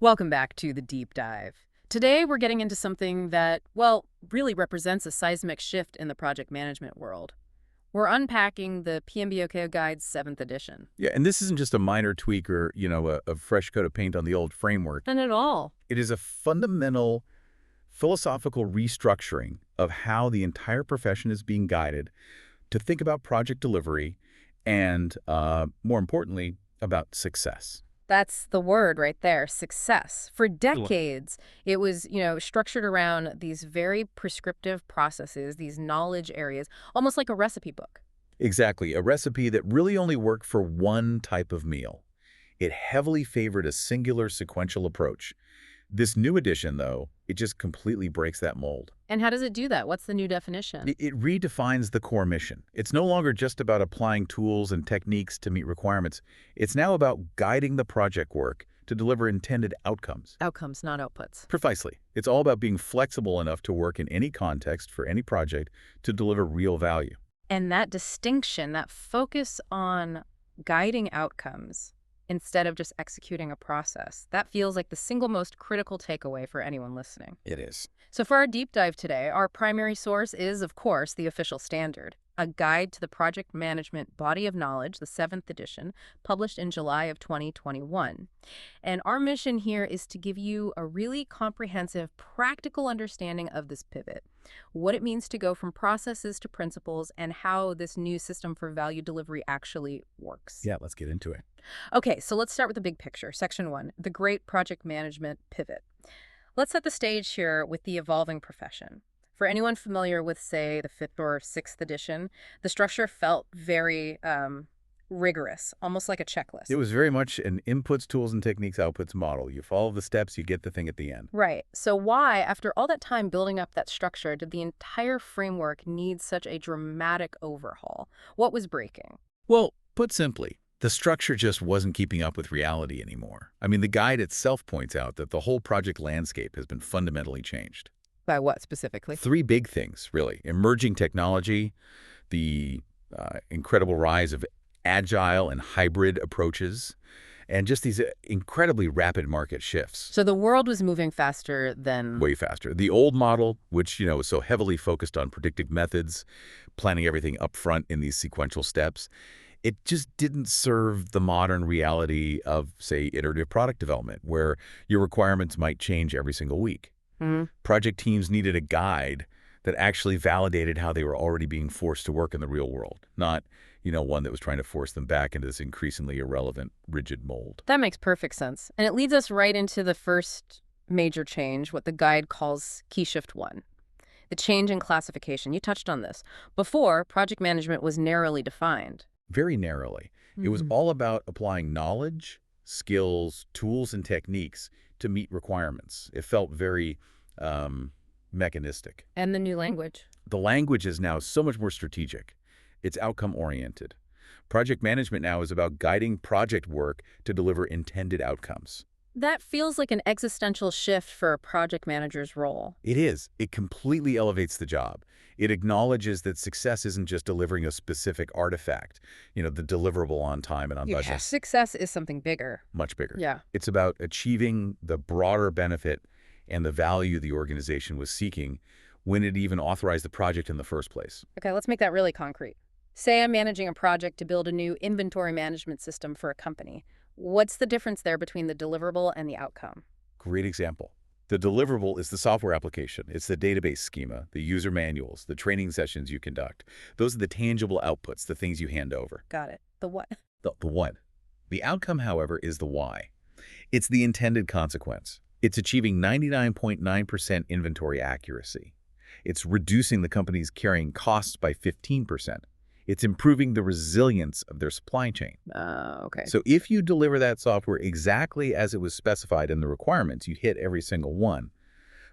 Welcome back to the deep dive. Today, we're getting into something that, well, really represents a seismic shift in the project management world. We're unpacking the PMBOK Guide's 7th edition. Yeah, and this isn't just a minor tweak or, a fresh coat of paint on the old framework. None at all. It is a fundamental philosophical restructuring of how the entire profession is being guided to think about project delivery and, more importantly, about success. That's the word right there, success. For decades, it was, structured around these very prescriptive processes, these knowledge areas, almost like a recipe book. Exactly, a recipe that really only worked for one type of meal. It heavily favored a singular sequential approach. This new edition, though, it just completely breaks that mold. And how does it do that? What's the new definition? It redefines the core mission. It's no longer just about applying tools and techniques to meet requirements. It's now about guiding the project work to deliver intended outcomes. Outcomes, not outputs. Precisely. It's all about being flexible enough to work in any context for any project to deliver real value. And that distinction, that focus on guiding outcomes instead of just executing a process, that feels like the single most critical takeaway for anyone listening. It is. So for our deep dive today, our primary source is, of course, the official standard, a guide to the project management body of knowledge, the 7th edition, published in July of 2021. And our mission here is to give you a really comprehensive, practical understanding of this pivot, what it means to go from processes to principles, and how this new system for value delivery actually works. Yeah, let's get into it. Okay, so let's start with the big picture. Section 1, the great project management pivot. Let's set the stage here with the evolving profession. For anyone familiar with, say, the 5th or 6th edition, the structure felt very rigorous, almost like a checklist. It was very much an inputs, tools, and techniques, outputs model. You follow the steps, you get the thing at the end. Right. So why, after all that time building up that structure, did the entire framework need such a dramatic overhaul? What was breaking? Well, put simply, the structure just wasn't keeping up with reality anymore. I mean, the guide itself points out that the whole project landscape has been fundamentally changed. By what specifically? 3 big things, really. Emerging technology, the incredible rise of agile and hybrid approaches, and just these incredibly rapid market shifts. So the world was moving faster than... Way faster. The old model, which, was so heavily focused on predictive methods, planning everything up front in these sequential steps, it just didn't serve the modern reality of, say, iterative product development, where your requirements might change every single week. Project teams needed a guide that actually validated how they were already being forced to work in the real world, not, one that was trying to force them back into this increasingly irrelevant, rigid mold. That makes perfect sense. And it leads us right into the first major change, what the guide calls Key Shift 1. The change in classification. You touched on this. Before, project management was narrowly defined. Very narrowly. It was all about applying knowledge, skills, tools, and techniques to meet requirements. It felt very mechanistic. And the new language. The language is now so much more strategic. It's outcome-oriented. Project management now is about guiding project work to deliver intended outcomes. That feels like an existential shift for a project manager's role. It is. It completely elevates the job. It acknowledges that success isn't just delivering a specific artifact, the deliverable on time and on budget. Yeah, success is something bigger. Much bigger. Yeah. It's about achieving the broader benefit and the value the organization was seeking when it even authorized the project in the first place. Okay, let's make that really concrete. Say I'm managing a project to build a new inventory management system for a company. What's the difference there between the deliverable and the outcome? Great example. The deliverable is the software application. It's the database schema, the user manuals, the training sessions you conduct. Those are the tangible outputs, the things you hand over. Got it. The what? The what? The outcome, however, is the why. It's the intended consequence. It's achieving 99.9% inventory accuracy. It's reducing the company's carrying costs by 15%. It's improving the resilience of their supply chain. Okay. So if you deliver that software exactly as it was specified in the requirements, you hit every single one.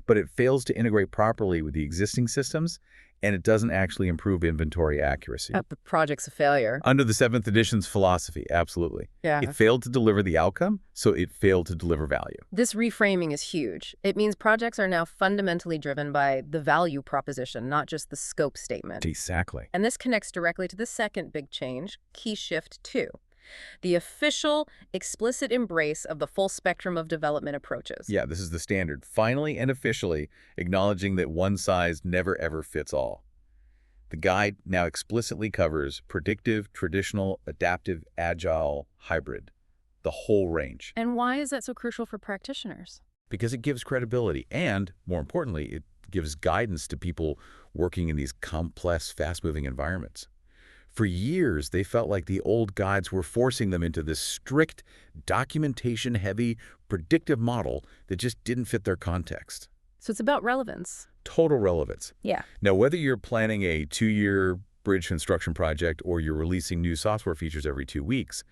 But it fails to integrate properly with the existing systems, and it doesn't actually improve inventory accuracy. The project's a failure. Under the 7th edition's philosophy, absolutely. Yeah. It failed to deliver the outcome, so it failed to deliver value. This reframing is huge. It means projects are now fundamentally driven by the value proposition, not just the scope statement. Exactly. And this connects directly to the second big change, Key Shift 2. The official, explicit embrace of the full spectrum of development approaches. Yeah, this is the standard, finally and officially acknowledging that one size never ever fits all. The guide now explicitly covers predictive, traditional, adaptive, agile, hybrid, the whole range, And why is that so crucial for practitioners? because it gives credibility and, more importantly, it gives guidance to people working in these complex, fast-moving environments. For years, they felt like the old guides were forcing them into this strict, documentation-heavy, predictive model that just didn't fit their context. So it's about relevance. Total relevance. Yeah. Now, whether you're planning a 2-year bridge construction project or you're releasing new software features every 2 weeks,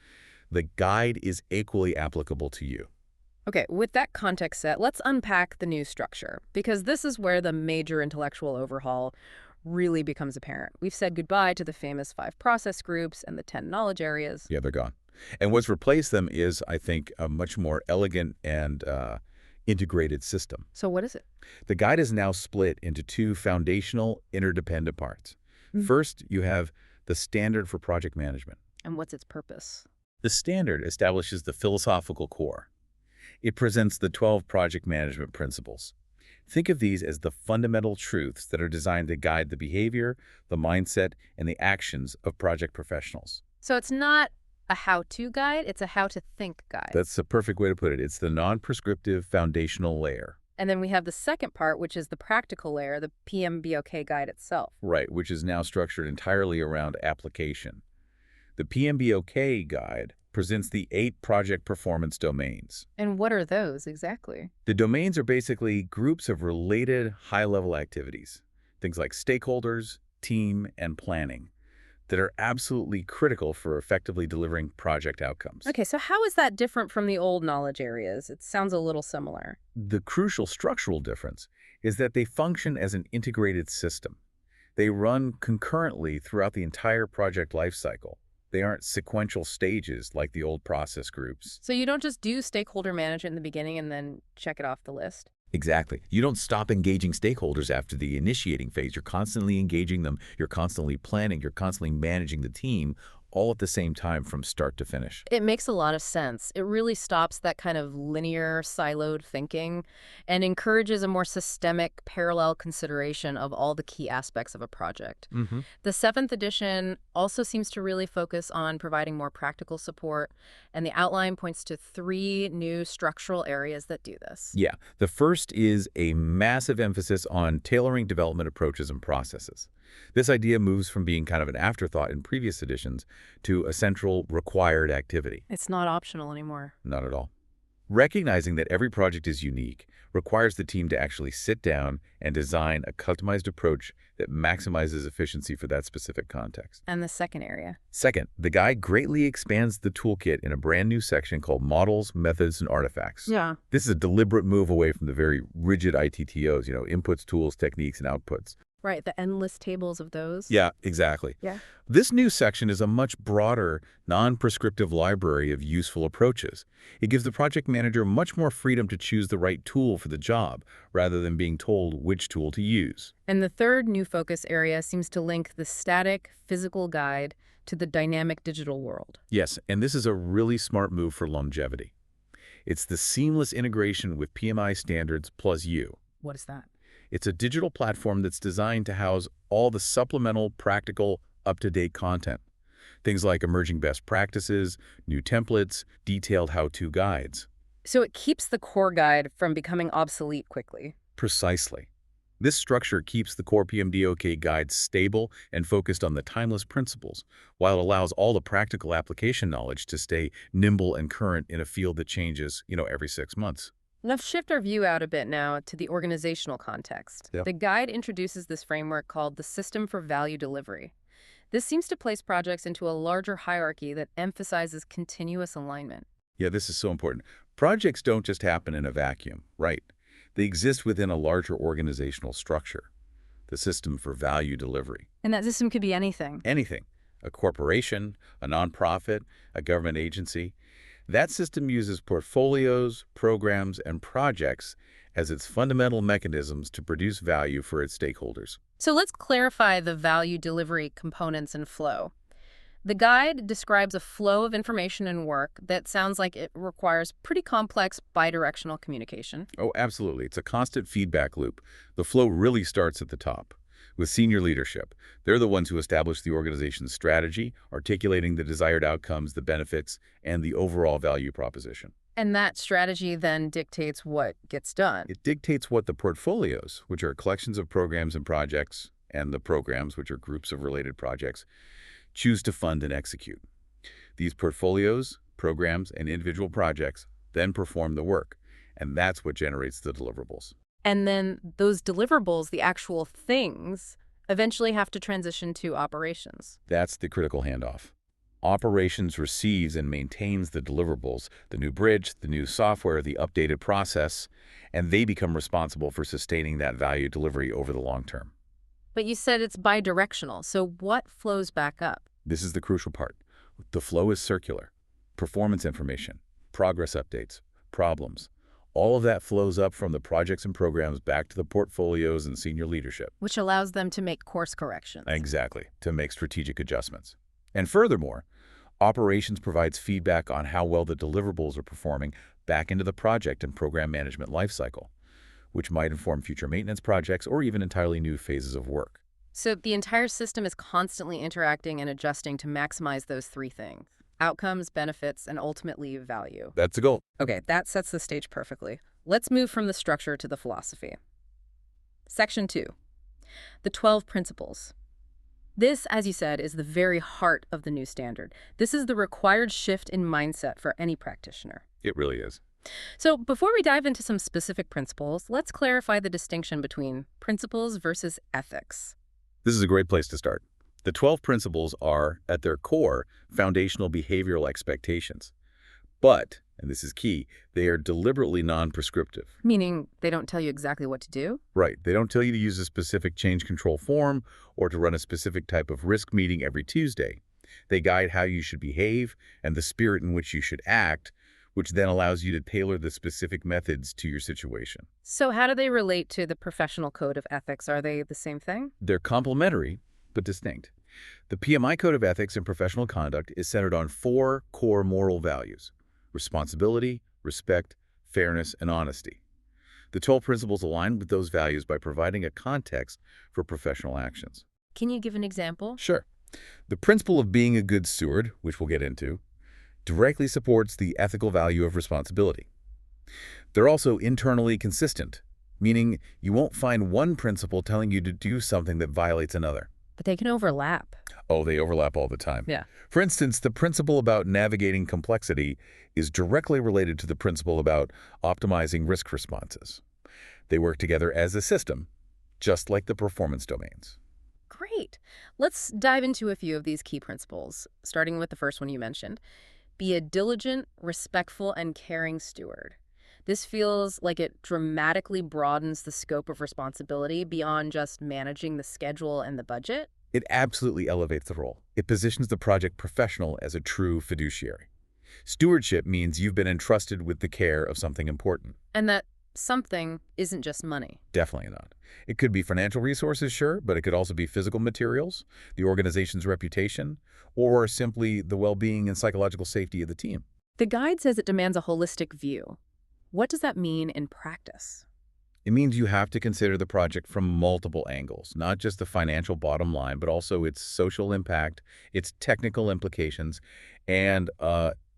the guide is equally applicable to you. Okay, with that context set, let's unpack the new structure, because this is where the major intellectual overhaul really becomes apparent. We've said goodbye to the famous 5 process groups and the 10 knowledge areas. Yeah, they're gone. And what's replaced them is, I think, a much more elegant and integrated system. So what is it? The guide is now split into 2 foundational, interdependent parts. First, you have the standard for project management. And what's its purpose? The standard establishes the philosophical core. It presents the 12 project management principles. Think of these as the fundamental truths that are designed to guide the behavior, the mindset, and the actions of project professionals. So it's not a how-to guide, it's a how-to-think guide. That's the perfect way to put it. It's the non-prescriptive foundational layer. And then we have the second part, which is the practical layer, the PMBOK guide itself. Right, which is now structured entirely around application. The PMBOK guide presents the 8 project performance domains. And what are those exactly? The domains are basically groups of related high-level activities, things like stakeholders, team, and planning, that are absolutely critical for effectively delivering project outcomes. Okay, so how is that different from the old knowledge areas? It sounds a little similar. The crucial structural difference is that they function as an integrated system. They run concurrently throughout the entire project lifecycle. They aren't sequential stages like the old process groups. So you don't just do stakeholder management in the beginning and then check it off the list? Exactly. You don't stop engaging stakeholders after the initiating phase. You're constantly engaging them. You're constantly planning. You're constantly managing the team, all at the same time from start to finish. It makes a lot of sense. It really stops that kind of linear, siloed thinking and encourages a more systemic, parallel consideration of all the key aspects of a project. The 7th edition also seems to really focus on providing more practical support, and the outline points to 3 new structural areas that do this. Yeah. The first is a massive emphasis on tailoring development approaches and processes. This idea moves from being kind of an afterthought in previous editions to a central required activity. It's not optional anymore. Not at all. Recognizing that every project is unique requires the team to actually sit down and design a customized approach that maximizes efficiency for that specific context. And the second area? Second, the guide greatly expands the toolkit in a brand new section called Models, Methods, and Artifacts. Yeah. This is a deliberate move away from the very rigid ITTOs, inputs, tools, techniques, and outputs. Right, the endless tables of those. Yeah, exactly. Yeah. This new section is a much broader, non-prescriptive library of useful approaches. It gives the project manager much more freedom to choose the right tool for the job, rather than being told which tool to use. And the third new focus area seems to link the static, physical guide to the dynamic digital world. Yes, and this is a really smart move for longevity. It's the seamless integration with PMI standards plus you. What is that? It's a digital platform that's designed to house all the supplemental, practical, up-to-date content. Things like emerging best practices, new templates, detailed how-to guides. So it keeps the core guide from becoming obsolete quickly. Precisely. This structure keeps the core PMBOK guide stable and focused on the timeless principles, while it allows all the practical application knowledge to stay nimble and current in a field that changes, every 6 months. Let's shift our view out a bit now to the organizational context. Yep. The guide introduces this framework called the System for Value Delivery. This seems to place projects into a larger hierarchy that emphasizes continuous alignment. Yeah, this is so important. Projects don't just happen in a vacuum, right? They exist within a larger organizational structure, the System for Value Delivery. And that system could be anything. Anything. A corporation, a nonprofit, a government agency. That system uses portfolios, programs, and projects as its fundamental mechanisms to produce value for its stakeholders. So let's clarify the value delivery components and flow. The guide describes a flow of information and work that sounds like it requires pretty complex bidirectional communication. Oh, absolutely. It's a constant feedback loop. The flow really starts at the top with senior leadership. They're the ones who establish the organization's strategy, articulating the desired outcomes, the benefits, and the overall value proposition. And that strategy then dictates what gets done. It dictates what the portfolios, which are collections of programs and projects, and the programs, which are groups of related projects, choose to fund and execute. These portfolios, programs, and individual projects then perform the work, and that's what generates the deliverables. And then those deliverables, the actual things, eventually have to transition to operations. That's the critical handoff. Operations receives and maintains the deliverables, the new bridge, the new software, the updated process, and they become responsible for sustaining that value delivery over the long term. But you said it's bidirectional, so what flows back up? This is the crucial part. The flow is circular. Performance information, progress updates, problems. All of that flows up from the projects and programs back to the portfolios and senior leadership. Which allows them to make course corrections. Exactly, to make strategic adjustments. And furthermore, operations provides feedback on how well the deliverables are performing back into the project and program management lifecycle, which might inform future maintenance projects or even entirely new phases of work. So the entire system is constantly interacting and adjusting to maximize those three things: outcomes, benefits, and ultimately value. That's the goal. Okay, that sets the stage perfectly. Let's move from the structure to the philosophy. Section 2, the 12 principles. This, as you said, is the very heart of the new standard. This is the required shift in mindset for any practitioner. It really is. So before we dive into some specific principles, let's clarify the distinction between principles versus ethics. This is a great place to start. The 12 principles are, at their core, foundational behavioral expectations. But, and this is key, they are deliberately non-prescriptive. Meaning they don't tell you exactly what to do? Right. They don't tell you to use a specific change control form or to run a specific type of risk meeting every Tuesday. They guide how you should behave and the spirit in which you should act, which then allows you to tailor the specific methods to your situation. So how do they relate to the professional code of ethics? Are they the same thing? They're complementary, but distinct. The PMI Code of Ethics and Professional Conduct is centered on 4 core moral values: responsibility, respect, fairness, and honesty. The 12 principles align with those values by providing a context for professional actions. Can you give an example? Sure. The principle of being a good steward, which we'll get into, directly supports the ethical value of responsibility. They're also internally consistent, meaning you won't find one principle telling you to do something that violates another. But they can overlap. Oh, they overlap all the time. Yeah. For instance, the principle about navigating complexity is directly related to the principle about optimizing risk responses. They work together as a system, just like the performance domains. Great. Let's dive into a few of these key principles, starting with the first one you mentioned. Be a diligent, respectful, and caring steward. This feels like it dramatically broadens the scope of responsibility beyond just managing the schedule and the budget. It absolutely elevates the role. It positions the project professional as a true fiduciary. Stewardship means you've been entrusted with the care of something important. And that something isn't just money. Definitely not. It could be financial resources, sure, but it could also be physical materials, the organization's reputation, or simply the well-being and psychological safety of the team. The guide says it demands a holistic view. What does that mean in practice? It means you have to consider the project from multiple angles, not just the financial bottom line, but also its social impact, its technical implications, and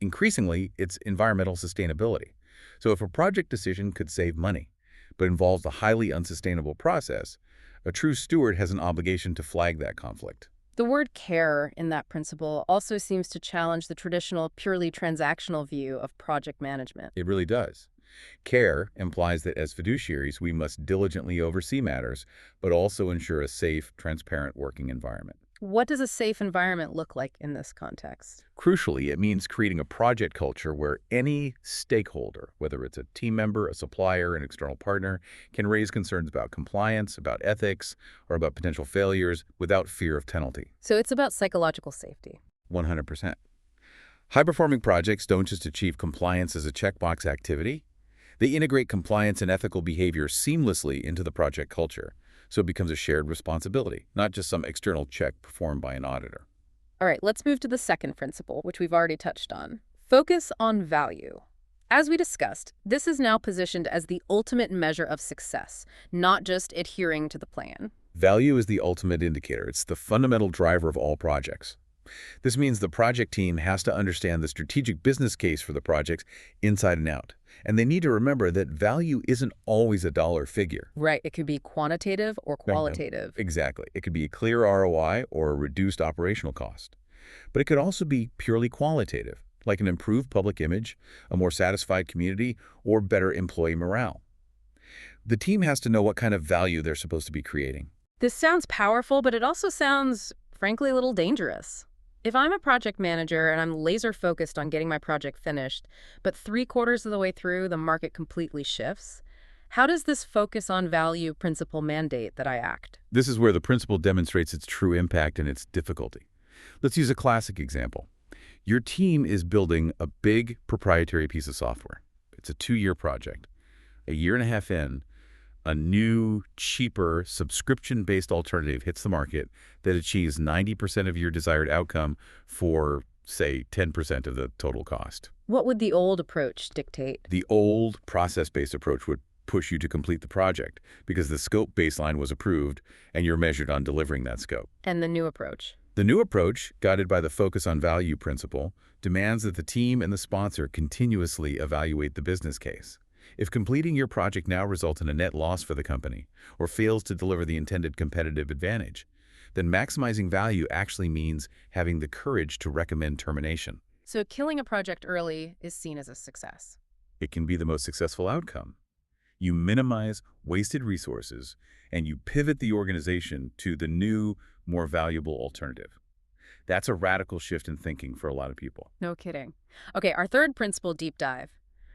increasingly, its environmental sustainability. So if a project decision could save money, but involves a highly unsustainable process, a true steward has an obligation to flag that conflict. The word care in that principle also seems to challenge the traditional, purely transactional view of project management. It really does. Care implies that as fiduciaries, we must diligently oversee matters, but also ensure a safe, transparent working environment. What does a safe environment look like in this context? Crucially, it means creating a project culture where any stakeholder, whether it's a team member, a supplier, an external partner, can raise concerns about compliance, about ethics, or about potential failures without fear of penalty. So it's about psychological safety. 100%. High-performing projects don't just achieve compliance as a checkbox activity. They integrate compliance and ethical behavior seamlessly into the project culture, so it becomes a shared responsibility, not just some external check performed by an auditor. All right, let's move to the second principle, which we've already touched on. Focus on value. As we discussed, this is now positioned as the ultimate measure of success, not just adhering to the plan. Value is the ultimate indicator. It's the fundamental driver of all projects. This means the project team has to understand the strategic business case for the projects inside and out. And they need to remember that value isn't always a dollar figure. Right, it could be quantitative or No. qualitative. Exactly. It could be a clear ROI or a reduced operational cost. But it could also be purely qualitative, like an improved public image, a more satisfied community, or better employee morale. The team has to know what kind of value they're supposed to be creating. This sounds powerful, but it also sounds, frankly, a little dangerous. If I'm a project manager and I'm laser focused on getting my project finished, but 3/4 of the way through the market completely shifts, how does this focus on value principle mandate that I act? This is where the principle demonstrates its true impact and its difficulty. Let's use a classic example. Your team is building a big proprietary piece of software. It's a 2-year project. A year and a half in, a new, cheaper, subscription-based alternative hits the market that achieves 90% of your desired outcome for, say, 10% of the total cost. What would the old approach dictate? The old process-based approach would push you to complete the project because the scope baseline was approved and you're measured on delivering that scope. And the new approach? The new approach, guided by the focus on value principle, demands that the team and the sponsor continuously evaluate the business case. If completing your project now results in a net loss for the company or fails to deliver the intended competitive advantage, then maximizing value actually means having the courage to recommend termination. So killing a project early is seen as a success. It can be the most successful outcome. You minimize wasted resources and you pivot the organization to the new, more valuable alternative. That's a radical shift in thinking for a lot of people. No kidding. Okay, our third principle deep dive.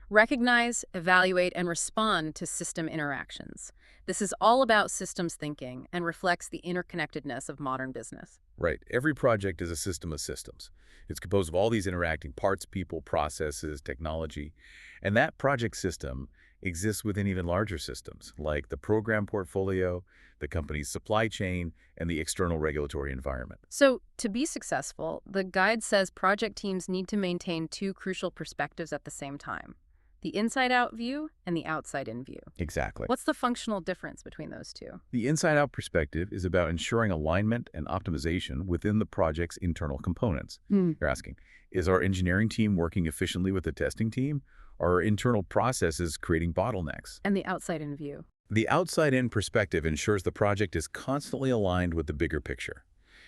Recognize, evaluate, and respond to system interactions. This is all about systems thinking and reflects the interconnectedness of modern business. Right. Every project is a system of systems. It's composed of all these interacting parts, people, processes, technology. And that project system exists within even larger systems, like the program portfolio, the company's supply chain, and the external regulatory environment. So, to be successful, the guide says project teams need to maintain two crucial perspectives at the same time: the inside-out view and the outside-in view. Exactly. What's the functional difference between those two? The inside-out perspective is about ensuring alignment and optimization within the project's internal components. You're asking, is our engineering team working efficiently with the testing team? Or are internal processes creating bottlenecks? And the outside-in view? The outside-in perspective ensures the project is constantly aligned with the bigger picture.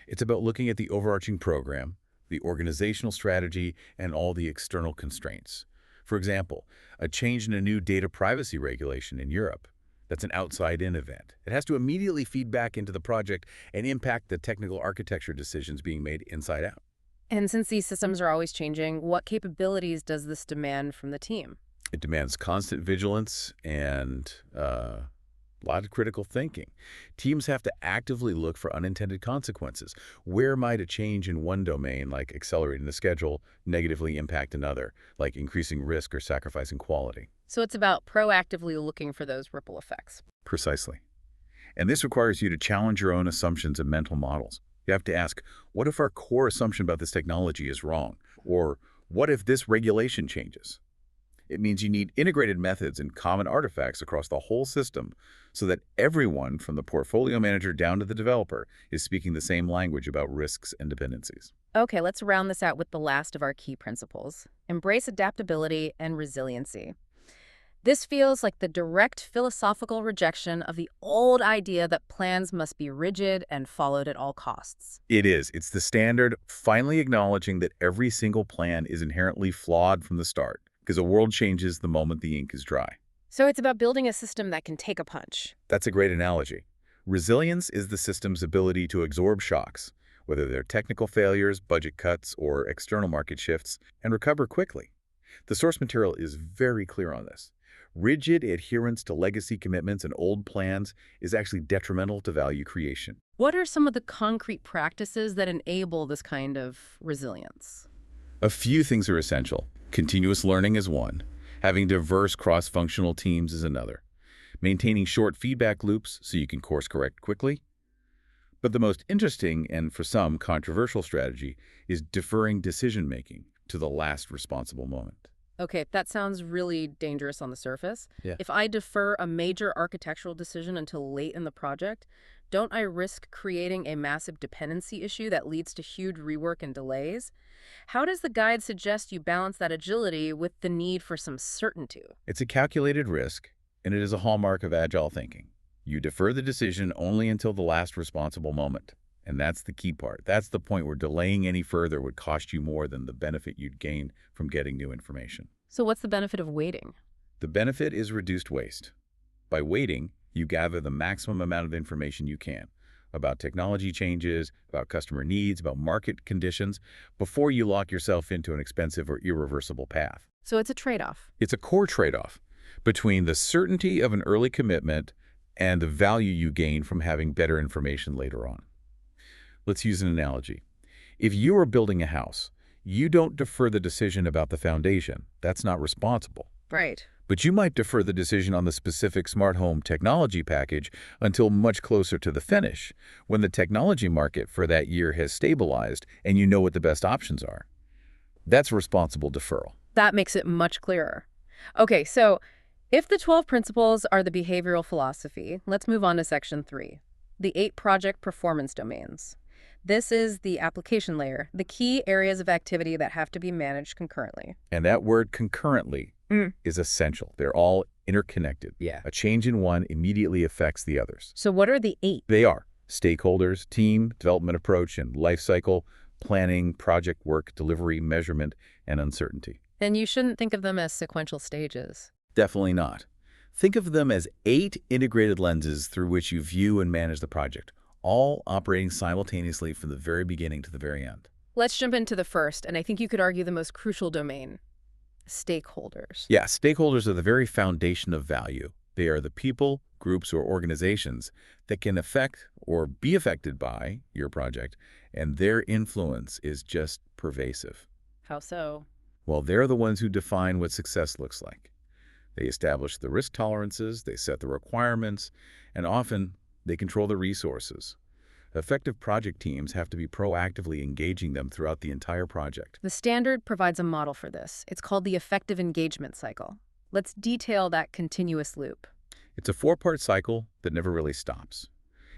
It's about looking at the overarching program, the organizational strategy, and all the external constraints. For example, a change in a new data privacy regulation in Europe. That's an outside-in event. It has to immediately feed back into the project and impact the technical architecture decisions being made inside out. And since these systems are always changing, what capabilities does this demand from the team? It demands constant vigilance and a lot of critical thinking. Teams have to actively look for unintended consequences. Where might a change in one domain, like accelerating the schedule, negatively impact another, like increasing risk or sacrificing quality? So it's about proactively looking for those ripple effects. Precisely. And this requires you to challenge your own assumptions and mental models. You have to ask, what if our core assumption about this technology is wrong? Or what if this regulation changes? It means you need integrated methods and common artifacts across the whole system so that everyone from the portfolio manager down to the developer is speaking the same language about risks and dependencies. Okay, let's round this out with the last of our key principles: embrace adaptability and resiliency. This feels like the direct philosophical rejection of the old idea that plans must be rigid and followed at all costs. It is. It's the standard, finally acknowledging that every single plan is inherently flawed from the start, because the world changes the moment the ink is dry. So it's about building a system that can take a punch. That's a great analogy. Resilience is the system's ability to absorb shocks, whether they're technical failures, budget cuts, or external market shifts, and recover quickly. The source material is very clear on this. Rigid adherence to legacy commitments and old plans is actually detrimental to value creation. What are some of the concrete practices that enable this kind of resilience? A few things are essential. Continuous learning is one. Having diverse cross-functional teams is another. Maintaining short feedback loops so you can course correct quickly. But the most interesting and for some controversial strategy is deferring decision-making to the last responsible moment. Okay, that sounds really dangerous on the surface. Yeah. If I defer a major architectural decision until late in the project, don't I risk creating a massive dependency issue that leads to huge rework and delays? How does the guide suggest you balance that agility with the need for some certainty? It's a calculated risk, and it is a hallmark of agile thinking. You defer the decision only until the last responsible moment. And that's the key part. That's the point where delaying any further would cost you more than the benefit you'd gain from getting new information. So what's the benefit of waiting? The benefit is reduced waste. By waiting, you gather the maximum amount of information you can about technology changes, about customer needs, about market conditions, before you lock yourself into an expensive or irreversible path. So it's a trade-off. It's a core trade-off between the certainty of an early commitment and the value you gain from having better information later on. Let's use an analogy. If you are building a house, you don't defer the decision about the foundation. That's not responsible. Right. But you might defer the decision on the specific smart home technology package until much closer to the finish, when the technology market for that year has stabilized and you know what the best options are. That's responsible deferral. That makes it much clearer. Okay, so if the 12 principles are the behavioral philosophy, let's move on to section 3, the 8 project performance domains. This is the application layer, the key areas of activity that have to be managed concurrently. And that word concurrently is essential. They're all interconnected. Yeah. A change in one immediately affects the others. So what are the 8? They are stakeholders, team, development approach, and life cycle, planning, project work, delivery, measurement, and uncertainty. And you shouldn't think of them as sequential stages. Definitely not. Think of them as 8 integrated lenses through which you view and manage the project, all operating simultaneously from the very beginning to the very end. Let's jump into the first, and I think you could argue the most crucial domain, stakeholders. Yeah, stakeholders are the very foundation of value. They are the people, groups, or organizations that can affect or be affected by your project, and their influence is just pervasive. How so? Well, they're the ones who define what success looks like. They establish the risk tolerances, they set the requirements, and often they control the resources. Effective project teams have to be proactively engaging them throughout the entire project. The standard provides a model for this. It's called the effective engagement cycle. Let's detail that continuous loop. It's a 4-part cycle that never really stops.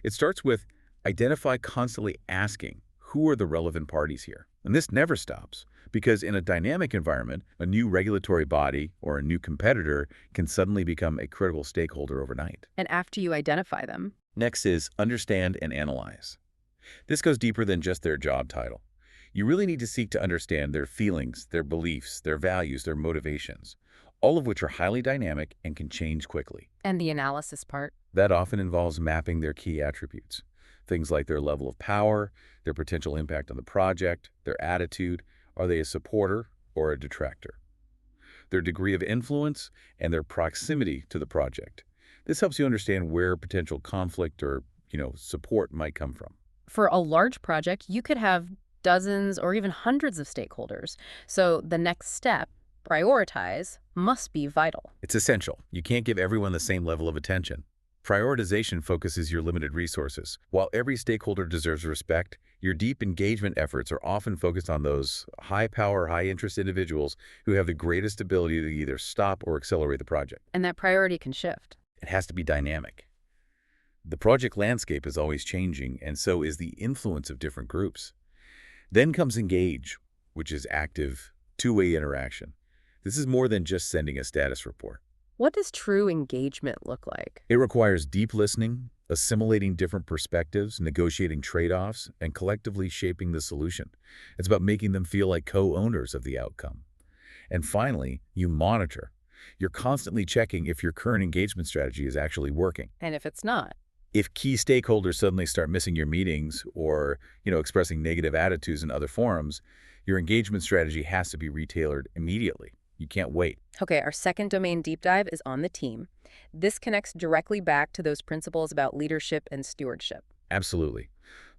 It starts with identify constantly asking, who are the relevant parties here? And this never stops, because in a dynamic environment, a new regulatory body or a new competitor can suddenly become a critical stakeholder overnight. And after you identify them, Next is understand and analyze. This goes deeper than just their job title. You really need to seek to understand their feelings, their beliefs, their values, their motivations, all of which are highly dynamic and can change quickly. and the analysis part. That often involves mapping their key attributes, things like their level of power, their potential impact on the project, their attitude, are they a supporter or a detractor, their degree of influence, and their proximity to the project. This helps you understand where potential conflict or, support might come from. For a large project, you could have dozens or even hundreds of stakeholders. So the next step, prioritize, must be vital. It's essential. You can't give everyone the same level of attention. Prioritization focuses your limited resources. While every stakeholder deserves respect, your deep engagement efforts are often focused on those high-power, high-interest individuals who have the greatest ability to either stop or accelerate the project. And that priority can shift. It has to be dynamic. The project landscape is always changing, and so is the influence of different groups. Then comes engage, which is active, two-way interaction. This is more than just sending a status report. What does true engagement look like? It requires deep listening, assimilating different perspectives, negotiating trade-offs, and collectively shaping the solution. It's about making them feel like co-owners of the outcome. And finally, you monitor. You're constantly checking if your current engagement strategy is actually working. And if it's not? If key stakeholders suddenly start missing your meetings or, expressing negative attitudes in other forums, your engagement strategy has to be retailored immediately. You can't wait. Okay, our second domain deep dive is on the team. This connects directly back to those principles about leadership and stewardship. Absolutely.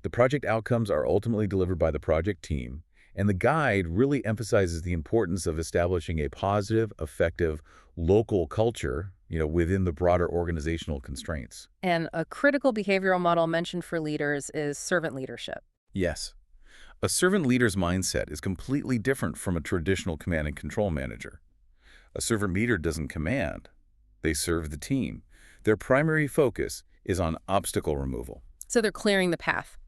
The project outcomes are ultimately delivered by the project team, And the guide really emphasizes the importance of establishing a positive, effective, local culture, within the broader organizational constraints. And a critical behavioral model mentioned for leaders is servant leadership. Yes. A servant leader's mindset is completely different from a traditional command and control manager. A servant leader doesn't command. They serve the team. Their primary focus is on obstacle removal. So they're clearing the path.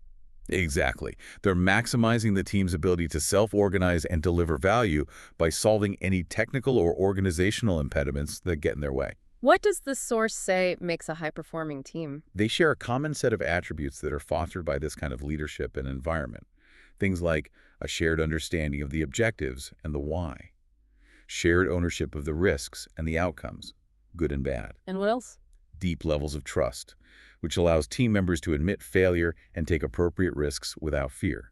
Exactly. They're maximizing the team's ability to self-organize and deliver value by solving any technical or organizational impediments that get in their way. What does the source say makes a high-performing team? They share a common set of attributes that are fostered by this kind of leadership and environment. Things like a shared understanding of the objectives and the why, shared ownership of the risks and the outcomes, good and bad, And what else? deep levels of trust, which allows team members to admit failure and take appropriate risks without fear,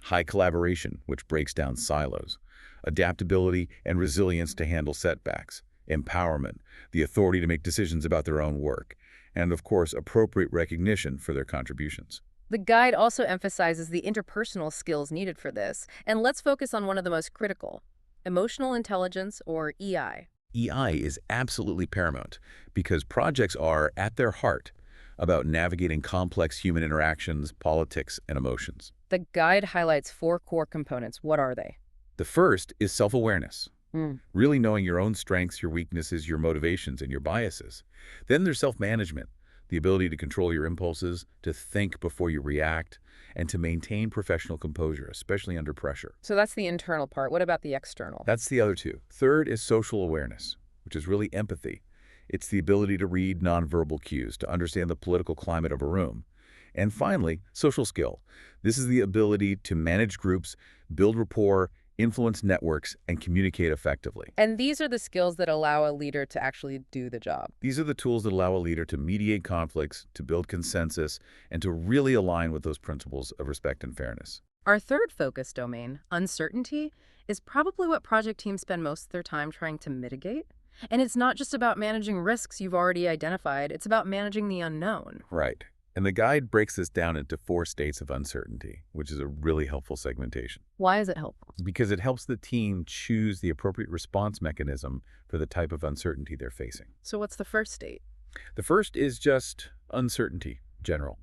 high collaboration, which breaks down silos, adaptability and resilience to handle setbacks, empowerment, the authority to make decisions about their own work, and of course, appropriate recognition for their contributions. The guide also emphasizes the interpersonal skills needed for this, and let's focus on one of the most critical, emotional intelligence, or EI. EI is absolutely paramount because projects are, at their heart, about navigating complex human interactions, politics, and emotions. The guide highlights 4 core components. What are they? The first is self-awareness, Hmm. really knowing your own strengths, your weaknesses, your motivations, and your biases. Then there's self-management, the ability to control your impulses, to think before you react, and to maintain professional composure, especially under pressure. So that's the internal part. What about the external? That's the other two. Third is social awareness, which is really empathy. It's the ability to read nonverbal cues, to understand the political climate of a room. And finally, social skill. This is the ability to manage groups, build rapport, influence networks, and communicate effectively. And these are the skills that allow a leader to actually do the job. These are the tools that allow a leader to mediate conflicts, to build consensus, and to really align with those principles of respect and fairness. Our third focus domain, uncertainty, is probably what project teams spend most of their time trying to mitigate. And it's not just about managing risks you've already identified, it's about managing the unknown. Right. And the guide breaks this down into 4 states of uncertainty, which is a really helpful segmentation, Why is it helpful? because it helps the team choose the appropriate response mechanism for the type of uncertainty they're facing. So what's the first state? The first is just uncertainty, general.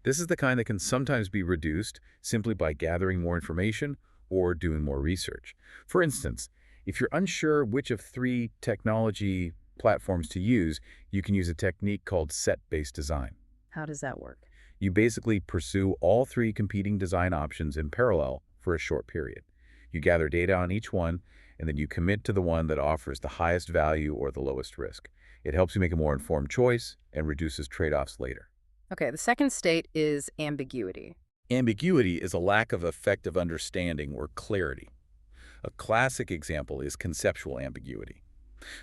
This is the kind that can sometimes be reduced simply by gathering more information or doing more research. For instance, if you're unsure which of 3 technology platforms to use, you can use a technique called set-based design. How does that work? You basically pursue all 3 competing design options in parallel for a short period. You gather data on each one, and then you commit to the one that offers the highest value or the lowest risk. It helps you make a more informed choice and reduces trade-offs later. Okay, the second state is ambiguity. Ambiguity is a lack of effective understanding or clarity. A classic example is conceptual ambiguity.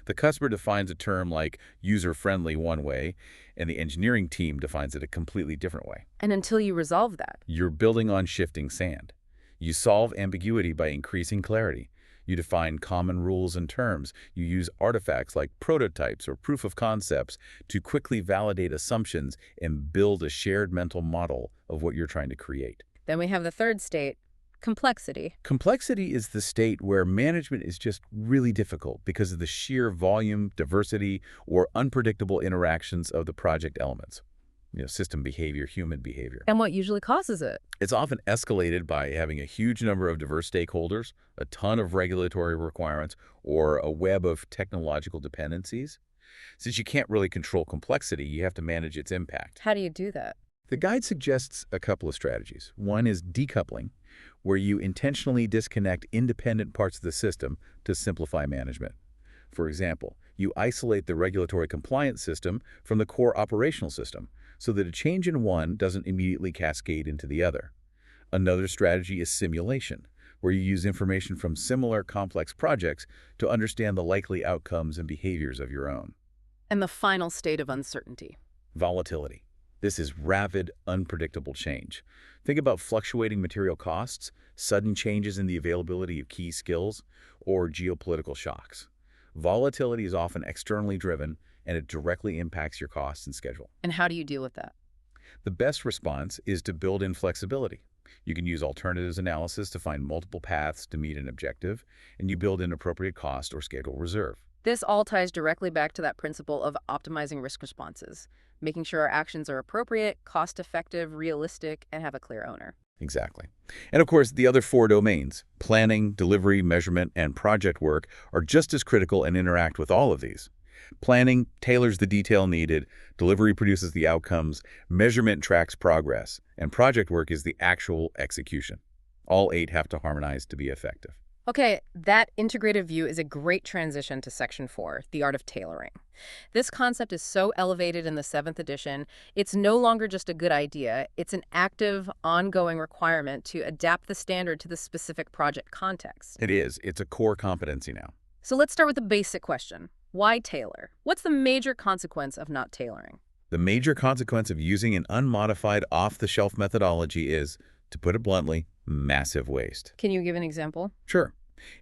The customer defines a term like user-friendly one way, and the engineering team defines it a completely different way. And until you resolve that, You're building on shifting sand. You solve ambiguity by increasing clarity. You define common rules and terms. You use artifacts like prototypes or proof of concepts to quickly validate assumptions and build a shared mental model of what you're trying to create. then we have the third state, complexity. Complexity is the state where management is just really difficult because of the sheer volume, diversity, or unpredictable interactions of the project elements. System behavior, human behavior. And what usually causes it? It's often escalated by having a huge number of diverse stakeholders, a ton of regulatory requirements, or a web of technological dependencies. Since you can't really control complexity, you have to manage its impact. How do you do that? The guide suggests a couple of strategies. One is decoupling, where you intentionally disconnect independent parts of the system to simplify management. For example, you isolate the regulatory compliance system from the core operational system so that a change in one doesn't immediately cascade into the other. Another strategy is simulation, where you use information from similar complex projects to understand the likely outcomes and behaviors of your own. And the final state of uncertainty. Volatility. This is rapid, unpredictable change. Think about fluctuating material costs, sudden changes in the availability of key skills, or geopolitical shocks. Volatility is often externally driven, and it directly impacts your costs and schedule. And how do you deal with that? The best response is to build in flexibility. You can use alternatives analysis to find multiple paths to meet an objective, and you build in appropriate cost or schedule reserve. This all ties directly back to that principle of optimizing risk responses, making sure our actions are appropriate, cost-effective, realistic, and have a clear owner. Exactly. And of course, the other four domains, planning, delivery, measurement, and project work, are just as critical and interact with all of these. Planning tailors the detail needed, delivery produces the outcomes, measurement tracks progress, and project work is the actual execution. All eight have to harmonize to be effective. Okay, that integrated view is a great transition to Section 4, the art of tailoring. This concept is so elevated in the 7th edition, it's no longer just a good idea, it's an active, ongoing requirement to adapt the standard to the specific project context. It is. It's a core competency now. So let's start with the basic question. Why tailor? What's the major consequence of not tailoring? The major consequence of using an unmodified, off-the-shelf methodology is, to put it bluntly, massive waste. Can you give an example? Sure.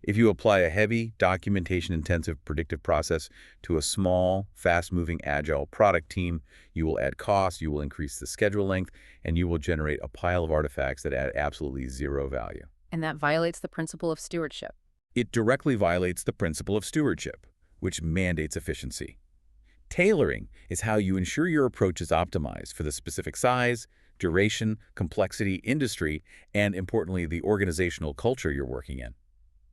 If you apply a heavy, documentation-intensive predictive process to a small, fast-moving, agile product team, you will add costs, you will increase the schedule length, and you will generate a pile of artifacts that add absolutely zero value. And that violates the principle of stewardship. It directly violates the principle of stewardship, which mandates efficiency. Tailoring is how you ensure your approach is optimized for the specific size, duration, complexity, industry, and importantly, the organizational culture you're working in.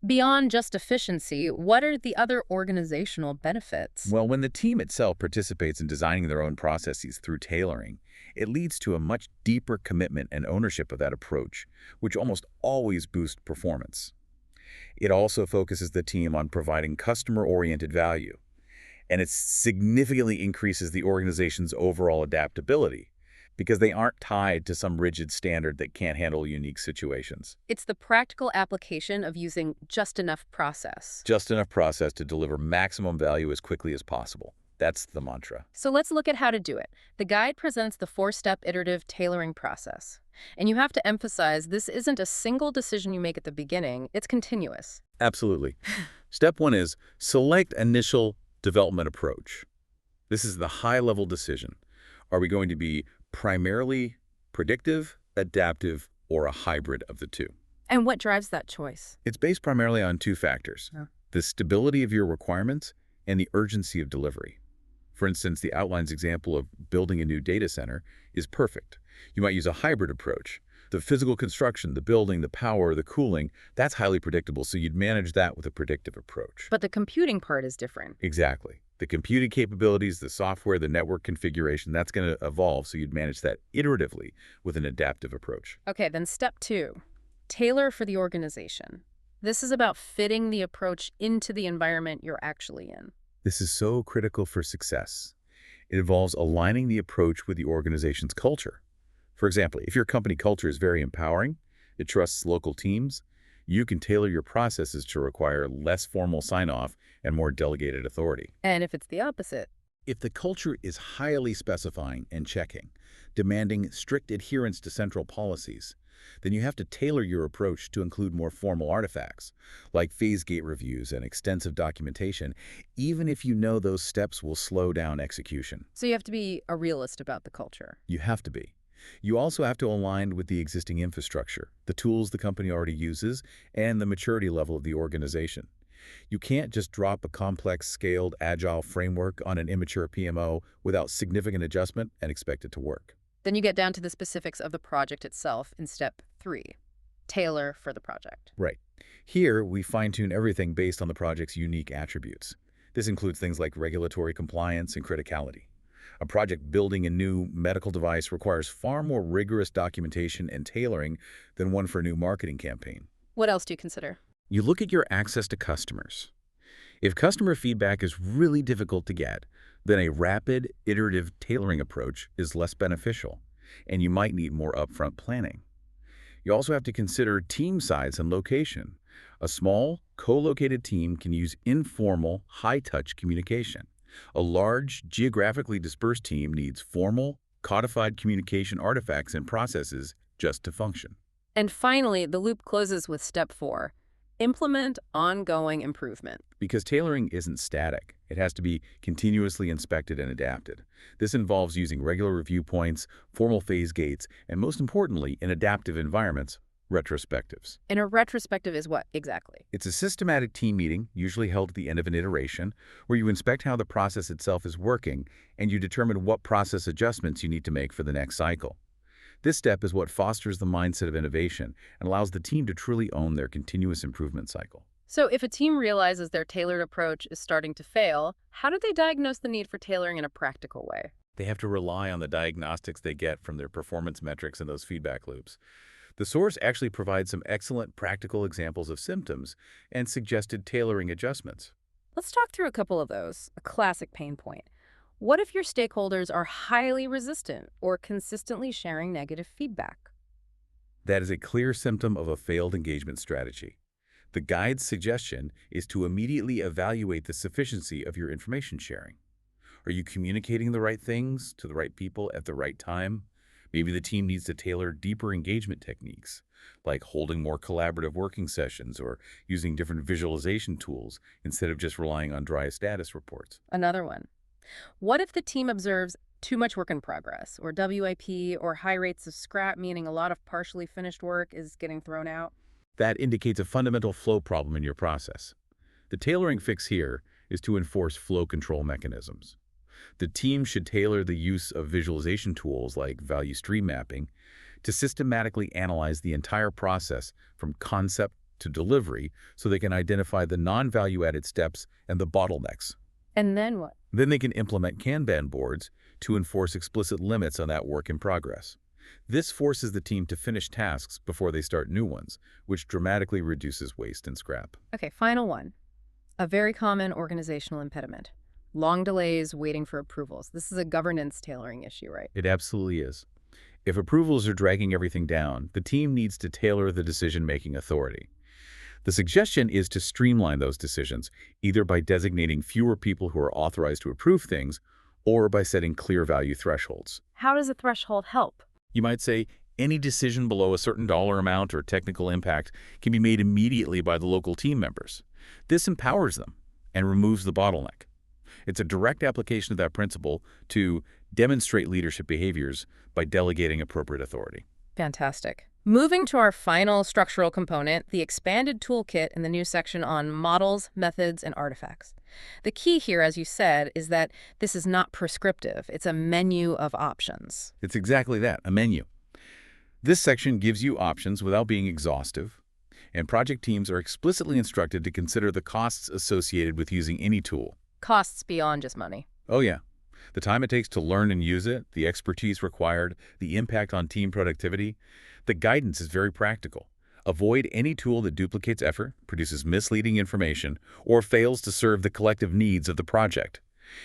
Beyond just efficiency, what are the other organizational benefits? Well, when the team itself participates in designing their own processes through tailoring, it leads to a much deeper commitment and ownership of that approach, which almost always boosts performance. It also focuses the team on providing customer-oriented value, and it significantly increases the organization's overall adaptability because they aren't tied to some rigid standard that can't handle unique situations. It's the practical application of using just enough process. Just enough process to deliver maximum value as quickly as possible. That's the mantra. So let's look at how to do it. The guide presents the 4-step iterative tailoring process. And you have to emphasize this isn't a single decision you make at the beginning, it's continuous. Absolutely. Step 1 is select initial development approach. This is the high-level decision. Are we going to be primarily predictive, adaptive, or a hybrid of the two? And what drives that choice? It's based primarily on two factors, the stability of your requirements and the urgency of delivery. For instance, the outline's example of building a new data center is perfect. You might use a hybrid approach. The physical construction, the building, the power, the cooling, that's highly predictable, so you'd manage that with a predictive approach. But the computing part is different. Exactly. The computing capabilities, the software, the network configuration, that's going to evolve, so you'd manage that iteratively with an adaptive approach. Okay, then step 2, tailor for the organization. This is about fitting the approach into the environment you're actually in. This is so critical for success. It involves aligning the approach with the organization's culture. For example, if your company culture is very empowering, it trusts local teams, you can tailor your processes to require less formal sign-off and more delegated authority. And if it's the opposite? If the culture is highly specifying and checking, demanding strict adherence to central policies, then you have to tailor your approach to include more formal artifacts, like phase gate reviews and extensive documentation, even if you know those steps will slow down execution. So you have to be a realist about the culture. You have to be. You also have to align with the existing infrastructure, the tools the company already uses, and the maturity level of the organization. You can't just drop a complex, scaled, agile framework on an immature PMO without significant adjustment and expect it to work. Then you get down to the specifics of the project itself in step 3, tailor for the project. Right. Here, we fine-tune everything based on the project's unique attributes. This includes things like regulatory compliance and criticality. A project building a new medical device requires far more rigorous documentation and tailoring than one for a new marketing campaign. What else do you consider? You look at your access to customers. If customer feedback is really difficult to get, then a rapid, iterative tailoring approach is less beneficial, and you might need more upfront planning. You also have to consider team size and location. A small, co-located team can use informal, high-touch communication. A large, geographically dispersed team needs formal, codified communication artifacts and processes just to function. And finally, the loop closes with step 4, implement ongoing improvement. Because tailoring isn't static. It has to be continuously inspected and adapted. This involves using regular review points, formal phase gates, and most importantly, in adaptive environments, retrospectives. And a retrospective is what exactly? It's a systematic team meeting, usually held at the end of an iteration, where you inspect how the process itself is working and you determine what process adjustments you need to make for the next cycle. This step is what fosters the mindset of innovation and allows the team to truly own their continuous improvement cycle. So if a team realizes their tailored approach is starting to fail, how do they diagnose the need for tailoring in a practical way? They have to rely on the diagnostics they get from their performance metrics and those feedback loops. The source actually provides some excellent practical examples of symptoms and suggested tailoring adjustments. Let's talk through a couple of those. A classic pain point. What if your stakeholders are highly resistant or consistently sharing negative feedback? That is a clear symptom of a failed engagement strategy. The guide's suggestion is to immediately evaluate the sufficiency of your information sharing. Are you communicating the right things to the right people at the right time? Maybe the team needs to tailor deeper engagement techniques, like holding more collaborative working sessions or using different visualization tools instead of just relying on dry status reports. Another one. What if the team observes too much work in progress, or WIP, or high rates of scrap, meaning a lot of partially finished work is getting thrown out? That indicates a fundamental flow problem in your process. The tailoring fix here is to enforce flow control mechanisms. The team should tailor the use of visualization tools like value stream mapping to systematically analyze the entire process from concept to delivery so they can identify the non-value-added steps and the bottlenecks. And then what? Then they can implement Kanban boards to enforce explicit limits on that work in progress. This forces the team to finish tasks before they start new ones, which dramatically reduces waste and scrap. Okay, final one. A very common organizational impediment. Long delays waiting for approvals. This is a governance tailoring issue, right? It absolutely is. If approvals are dragging everything down, the team needs to tailor the decision-making authority. The suggestion is to streamline those decisions, either by designating fewer people who are authorized to approve things or by setting clear value thresholds. How does a threshold help? You might say any decision below a certain dollar amount or technical impact can be made immediately by the local team members. This empowers them and removes the bottleneck. It's a direct application of that principle to demonstrate leadership behaviors by delegating appropriate authority. Fantastic. Moving to our final structural component, the expanded toolkit in the new section on models, methods, and artifacts. The key here, as you said, is that this is not prescriptive. It's a menu of options. It's exactly that, a menu. This section gives you options without being exhaustive, and project teams are explicitly instructed to consider the costs associated with using any tool. Costs beyond just money. Oh yeah. The time it takes to learn and use it, the expertise required, the impact on team productivity. The guidance is very practical. Avoid any tool that duplicates effort, produces misleading information, or fails to serve the collective needs of the project.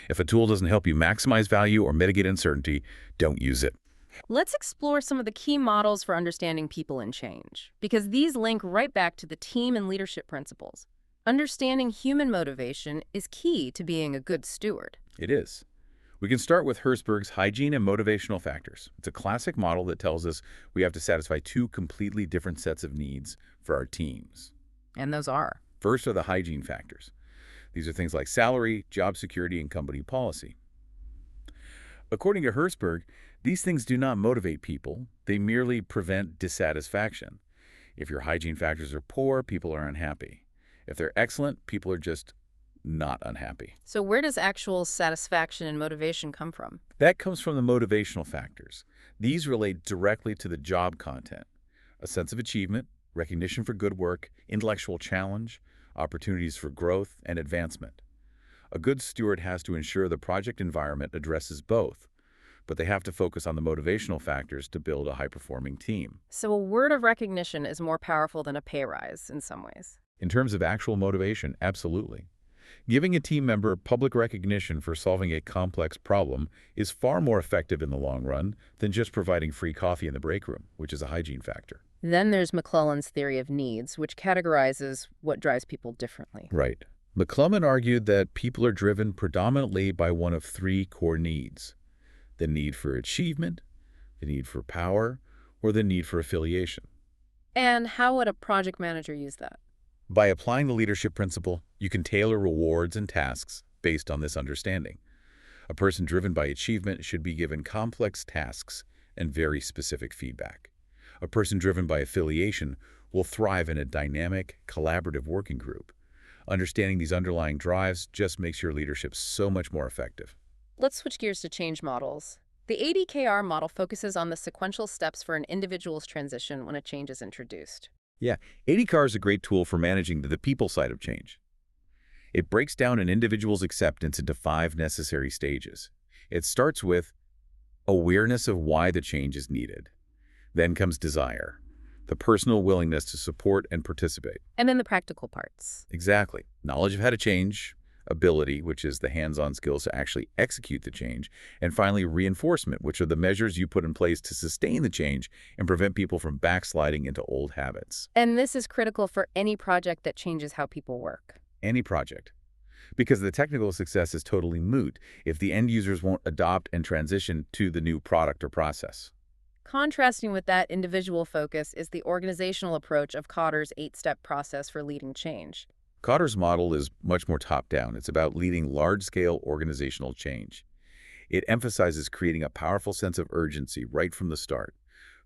If a tool doesn't help you maximize value or mitigate uncertainty, don't use it. Let's explore some of the key models for understanding people and change, because these link right back to the team and leadership principles. Understanding human motivation is key to being a good steward. It is. We can start with Herzberg's hygiene and motivational factors. It's a classic model that tells us we have to satisfy two completely different sets of needs for our teams. And those are? First are the hygiene factors. These are things like salary, job security, and company policy. According to Herzberg, these things do not motivate people. They merely prevent dissatisfaction. If your hygiene factors are poor, people are unhappy. If they're excellent, people are just not unhappy. So where does actual satisfaction and motivation come from? That comes from the motivational factors. These relate directly to the job content. A sense of achievement, recognition for good work, intellectual challenge, opportunities for growth and advancement. A good steward has to ensure the project environment addresses both, but they have to focus on the motivational factors to build a high-performing team. So a word of recognition is more powerful than a pay rise in some ways. In terms of actual motivation, absolutely. Giving a team member public recognition for solving a complex problem is far more effective in the long run than just providing free coffee in the break room, which is a hygiene factor. Then there's McClelland's theory of needs, which categorizes what drives people differently. Right. McClelland argued that people are driven predominantly by one of three core needs: the need for achievement, the need for power, or the need for affiliation. And how would a project manager use that? By applying the leadership principle, you can tailor rewards and tasks based on this understanding. A person driven by achievement should be given complex tasks and very specific feedback. A person driven by affiliation will thrive in a dynamic, collaborative working group. Understanding these underlying drives just makes your leadership so much more effective. Let's switch gears to change models. The ADKR model focuses on the sequential steps for an individual's transition when a change is introduced. Yeah, ADCAR is a great tool for managing the people side of change. It breaks down an individual's acceptance into 5 necessary stages. It starts with awareness of why the change is needed. Then comes desire, the personal willingness to support and participate. And then the practical parts. Exactly. Knowledge of how to change, ability, which is the hands-on skills to actually execute the change, and finally reinforcement, which are the measures you put in place to sustain the change and prevent people from backsliding into old habits. And this is critical for any project that changes how people work. Any project. Because the technical success is totally moot if the end users won't adopt and transition to the new product or process. Contrasting with that individual focus is the organizational approach of Cotter's 8-step process for leading change. Cotter's model is much more top-down. It's about leading large-scale organizational change. It emphasizes creating a powerful sense of urgency right from the start,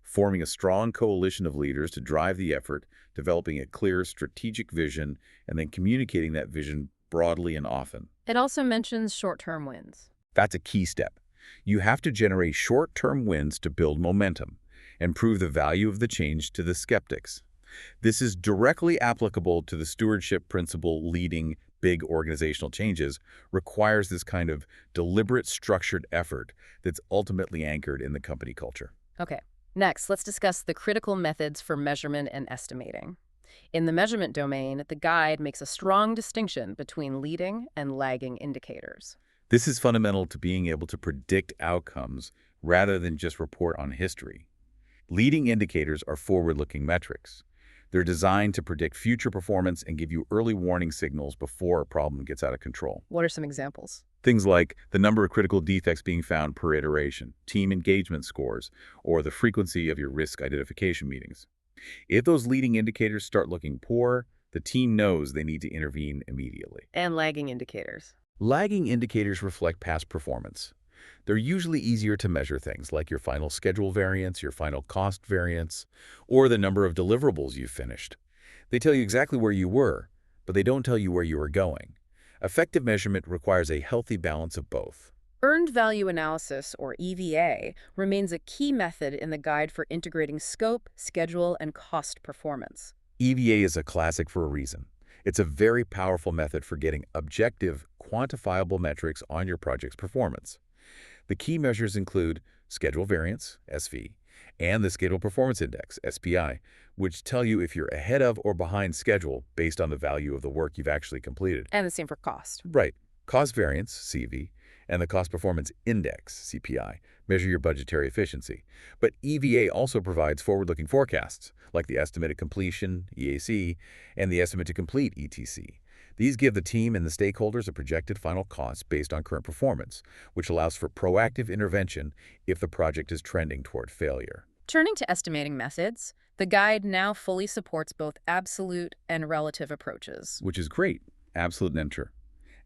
forming a strong coalition of leaders to drive the effort, developing a clear strategic vision, and then communicating that vision broadly and often. It also mentions short-term wins. That's a key step. You have to generate short-term wins to build momentum and prove the value of the change to the skeptics. This is directly applicable to the stewardship principle. Leading big organizational changes requires this kind of deliberate, structured effort that's ultimately anchored in the company culture. Okay, next, let's discuss the critical methods for measurement and estimating. In the measurement domain, the guide makes a strong distinction between leading and lagging indicators. This is fundamental to being able to predict outcomes rather than just report on history. Leading indicators are forward-looking metrics. They're designed to predict future performance and give you early warning signals before a problem gets out of control. What are some examples? Things like the number of critical defects being found per iteration, team engagement scores, or the frequency of your risk identification meetings. If those leading indicators start looking poor, the team knows they need to intervene immediately. And lagging indicators. Lagging indicators reflect past performance. They're usually easier to measure, things like your final schedule variance, your final cost variance, or the number of deliverables you've finished. They tell you exactly where you were, but they don't tell you where you are going. Effective measurement requires a healthy balance of both. Earned value analysis, or EVA, remains a key method in the guide for integrating scope, schedule, and cost performance. EVA is a classic for a reason. It's a very powerful method for getting objective, quantifiable metrics on your project's performance. The key measures include schedule variance, SV, and the Schedule Performance Index, SPI, which tell you if you're ahead of or behind schedule based on the value of the work you've actually completed. And the same for cost. Right. Cost variance, CV, and the Cost Performance Index, CPI, measure your budgetary efficiency. But EVA also provides forward-looking forecasts, like the estimated completion, EAC, and the estimate to complete, ETC. These give the team and the stakeholders a projected final cost based on current performance, which allows for proactive intervention if the project is trending toward failure. Turning to estimating methods, the guide now fully supports both absolute and relative approaches. Which is great. Absolute and enter.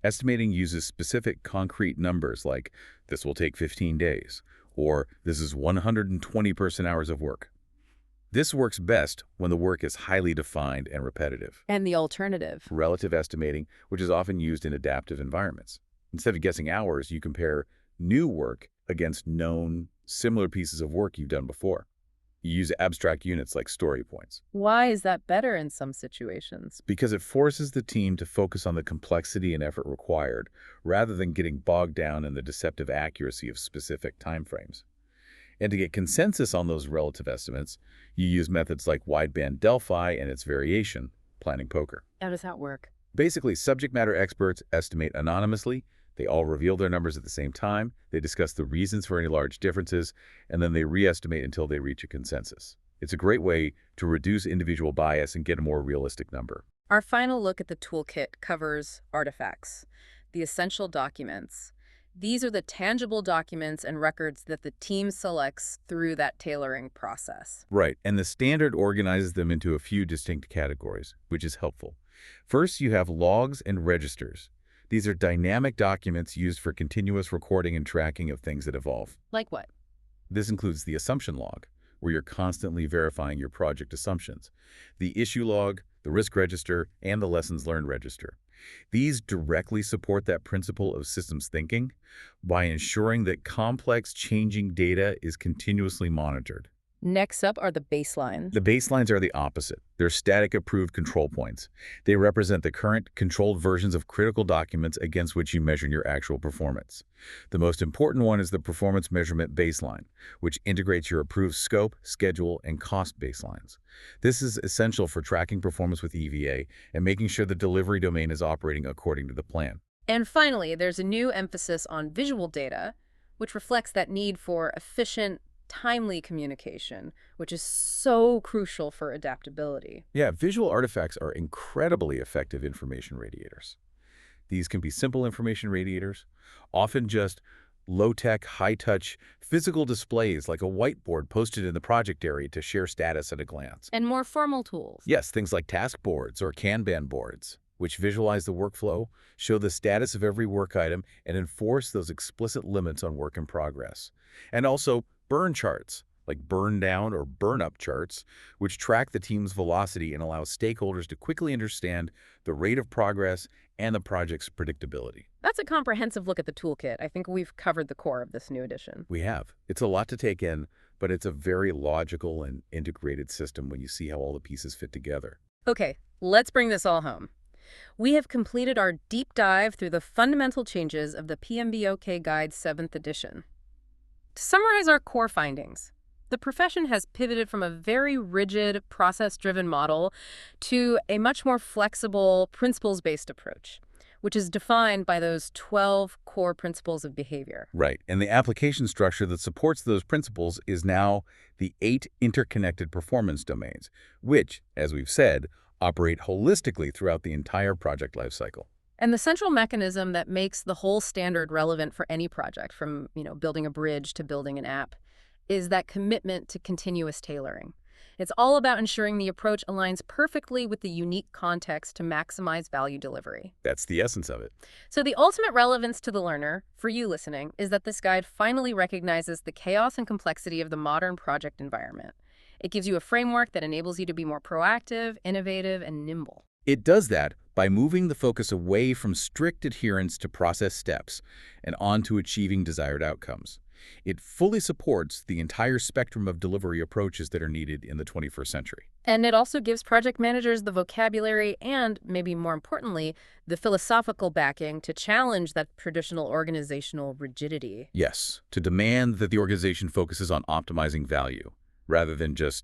Estimating uses specific concrete numbers like, this will take 15 days, or this is 120 person-hours of work. This works best when the work is highly defined and repetitive. And the alternative. Relative estimating, which is often used in adaptive environments. Instead of guessing hours, you compare new work against known, similar pieces of work you've done before. You use abstract units like story points. Why is that better in some situations? Because it forces the team to focus on the complexity and effort required, rather than getting bogged down in the deceptive accuracy of specific timeframes. And to get consensus on those relative estimates, you use methods like wideband Delphi and its variation, planning poker. How does that work? Basically, subject matter experts estimate anonymously. They all reveal their numbers at the same time. They discuss the reasons for any large differences, and then they re-estimate until they reach a consensus. It's a great way to reduce individual bias and get a more realistic number. Our final look at the toolkit covers artifacts, the essential documents. These are the tangible documents and records that the team selects through that tailoring process. Right, and the standard organizes them into a few distinct categories, which is helpful. First, you have logs and registers. These are dynamic documents used for continuous recording and tracking of things that evolve. Like what? This includes the assumption log, where you're constantly verifying your project assumptions, the issue log, the risk register, and the lessons learned register. These directly support that principle of systems thinking by ensuring that complex, changing data is continuously monitored. Next up are the baselines. The baselines are the opposite. They're static approved control points. They represent the current controlled versions of critical documents against which you measure your actual performance. The most important one is the performance measurement baseline, which integrates your approved scope, schedule, and cost baselines. This is essential for tracking performance with EVA and making sure the delivery domain is operating according to the plan. And finally, there's a new emphasis on visual data, which reflects that need for efficient, timely communication, which is so crucial for adaptability. Yeah, visual artifacts are incredibly effective information radiators. These can be simple information radiators, often just low-tech, high-touch physical displays like a whiteboard posted in the project area to share status at a glance. And more formal tools. Yes, things like task boards or Kanban boards, which visualize the workflow, show the status of every work item, and enforce those explicit limits on work in progress. And also burn charts, like burn down or burn up charts, which track the team's velocity and allow stakeholders to quickly understand the rate of progress and the project's predictability. That's a comprehensive look at the toolkit. I think we've covered the core of this new edition. We have. It's a lot to take in, but it's a very logical and integrated system when you see how all the pieces fit together. Okay, let's bring this all home. We have completed our deep dive through the fundamental changes of the PMBOK Guide 7th edition. To summarize our core findings, the profession has pivoted from a very rigid, process-driven model to a much more flexible, principles-based approach, which is defined by those 12 core principles of behavior. Right, and the application structure that supports those principles is now the 8 interconnected performance domains, which, as we've said, operate holistically throughout the entire project lifecycle. And the central mechanism that makes the whole standard relevant for any project, from building a bridge to building an app, is that commitment to continuous tailoring. It's all about ensuring the approach aligns perfectly with the unique context to maximize value delivery. That's the essence of it. So the ultimate relevance to the learner, for you listening, is that this guide finally recognizes the chaos and complexity of the modern project environment. It gives you a framework that enables you to be more proactive, innovative, and nimble. It does that by moving the focus away from strict adherence to process steps and on to achieving desired outcomes. It fully supports the entire spectrum of delivery approaches that are needed in the 21st century. And it also gives project managers the vocabulary and, maybe more importantly, the philosophical backing to challenge that traditional organizational rigidity. Yes, to demand that the organization focuses on optimizing value rather than just,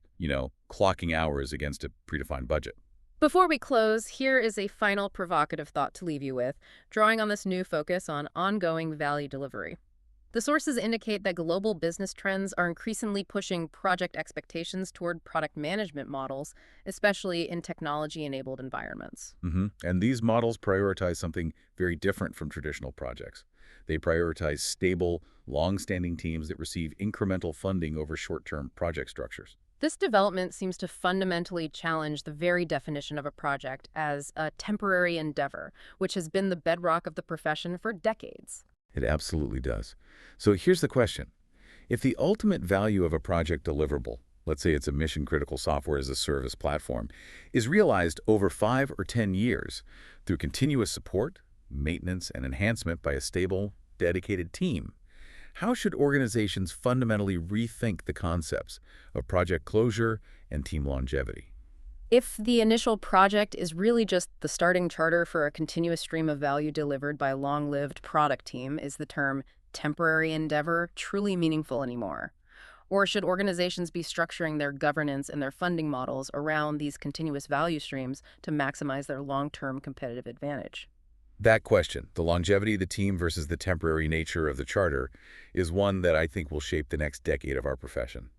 clocking hours against a predefined budget. Before we close, here is a final provocative thought to leave you with, drawing on this new focus on ongoing value delivery. The sources indicate that global business trends are increasingly pushing project expectations toward product management models, especially in technology-enabled environments. And these models prioritize something very different from traditional projects. They prioritize stable, long-standing teams that receive incremental funding over short-term project structures. This development seems to fundamentally challenge the very definition of a project as a temporary endeavor, which has been the bedrock of the profession for decades. It absolutely does. So here's the question. If the ultimate value of a project deliverable, let's say it's a mission-critical software as a service platform, is realized over 5 or 10 years through continuous support, maintenance, and enhancement by a stable, dedicated team, how should organizations fundamentally rethink the concepts of project closure and team longevity? If the initial project is really just the starting charter for a continuous stream of value delivered by a long-lived product team, is the term temporary endeavor truly meaningful anymore? Or should organizations be structuring their governance and their funding models around these continuous value streams to maximize their long-term competitive advantage? That question, the longevity of the team versus the temporary nature of the charter, is one that I think will shape the next decade of our profession.